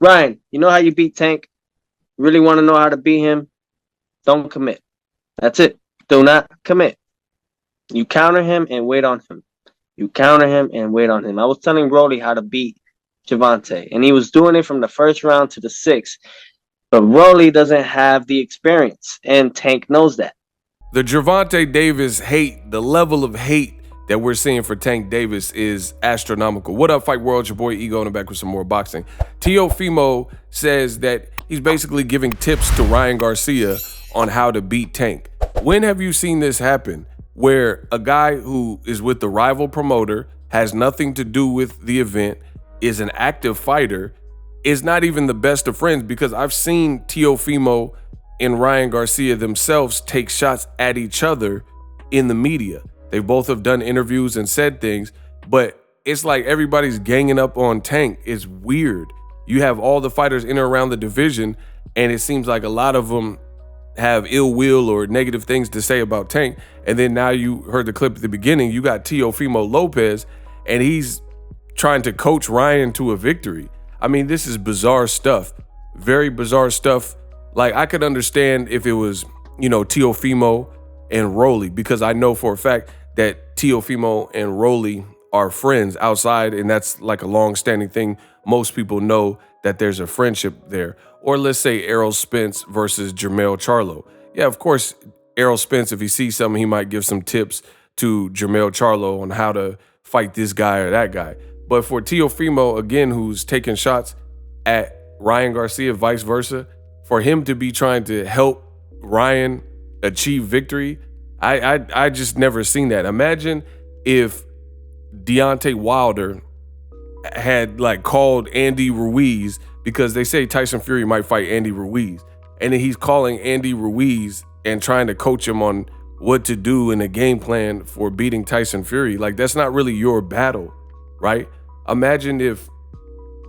Ryan, you know how you beat Tank? Really want to know how to beat him? Don't commit. That's it. Do not commit. You counter him and wait on him. You counter him and wait on him. I was telling Rolly how to beat Gervonta, and he was doing it from the first round to the sixth. But Rolly doesn't have the experience, and Tank knows that. The Gervonta Davis hate, the level of hate that we're seeing for Tank Davis is astronomical. What up, Fight World? It's your boy Ego in the back with some more boxing. Teofimo says that he's basically giving tips to Ryan Garcia on how to beat Tank. When have you seen this happen? Where a guy who is with the rival promoter, has nothing to do with the event, is an active fighter, is not even the best of friends, because I've seen Teofimo and Ryan Garcia themselves take shots at each other in the media. They both have done interviews and said things, but it's like everybody's ganging up on Tank. It's weird. You have all the fighters in or around the division, and it seems like a lot of them have ill will or negative things to say about Tank. And then now you heard the clip at the beginning, you got Teofimo Lopez, and he's trying to coach Ryan to a victory. I mean, this is bizarre stuff, very bizarre stuff. Like, I could understand if it was, Teofimo and Rolly, because I know for a fact that Teofimo and Rolly are friends outside, and that's like a long-standing thing. Most people know that there's a friendship there. Or let's say Errol Spence versus Jermell Charlo. Yeah, of course, Errol Spence, if he sees something, he might give some tips to Jermell Charlo on how to fight this guy or that guy. But for Teofimo, again, who's taking shots at Ryan Garcia, vice versa, for him to be trying to help Ryan achieve victory, I just never seen that. Imagine if Deontay Wilder had called Andy Ruiz, because they say Tyson Fury might fight Andy Ruiz, and then he's calling Andy Ruiz and trying to coach him on what to do in a game plan for beating Tyson Fury. Like, that's not really your battle, right? Imagine if,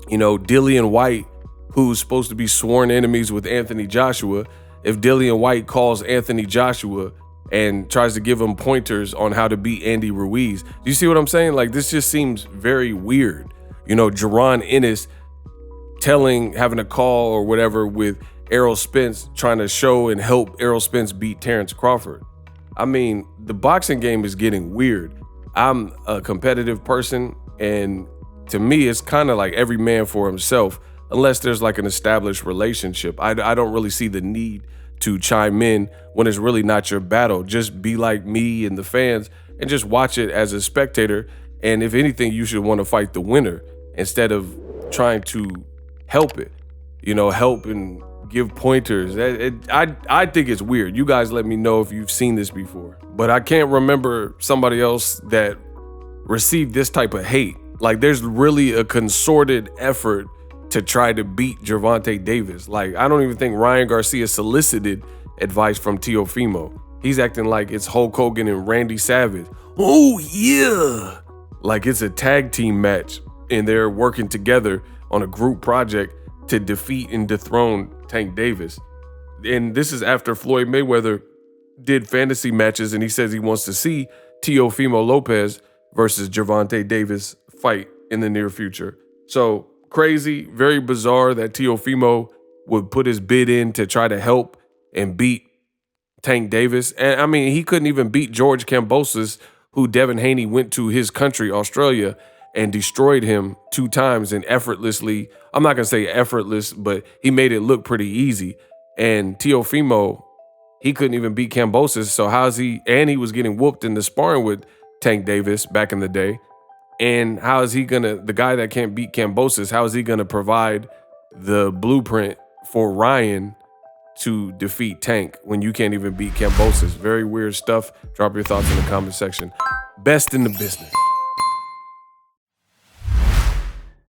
Dillian White, who's supposed to be sworn enemies with Anthony Joshua, if Dillian White calls Anthony Joshua and tries to give him pointers on how to beat Andy Ruiz. Do you see what I'm saying? Like, this just seems very weird. Jaron Ennis having a call or whatever with Errol Spence, trying to show and help Errol Spence beat Terrence Crawford. I mean, the boxing game is getting weird. I'm a competitive person, and to me, it's kind of like every man for himself. Unless there's like an established relationship, I don't really see the need to chime in when it's really not your battle. Just be like me and the fans and just watch it as a spectator. And if anything, you should want to fight the winner instead of trying to help it, help and give pointers. I think it's weird. You guys let me know if you've seen this before. But I can't remember somebody else that received this type of hate. Like, there's really a concerted effort to try to beat Gervonta Davis. Like, I don't even think Ryan Garcia solicited advice from Teofimo. He's acting like it's Hulk Hogan and Randy Savage. Oh, yeah. Like it's a tag team match, and they're working together on a group project to defeat and dethrone Tank Davis. And this is after Floyd Mayweather did fantasy matches, and he says he wants to see Teofimo Lopez versus Gervonta Davis fight in the near future. So, crazy, very bizarre that Teofimo would put his bid in to try to help and beat Tank Davis. And I mean, he couldn't even beat George Kambosos, who Devin Haney went to his country, Australia, and destroyed him 2 times and effortlessly. I'm not going to say effortless, but he made it look pretty easy. And Teofimo, he couldn't even beat Kambosos. So he was getting whooped in the sparring with Tank Davis back in the day. And how is he the guy that can't beat Kambosos, how is he gonna provide the blueprint for Ryan to defeat Tank when you can't even beat Kambosos? Very weird stuff. Drop your thoughts in the comment section. Best in the business.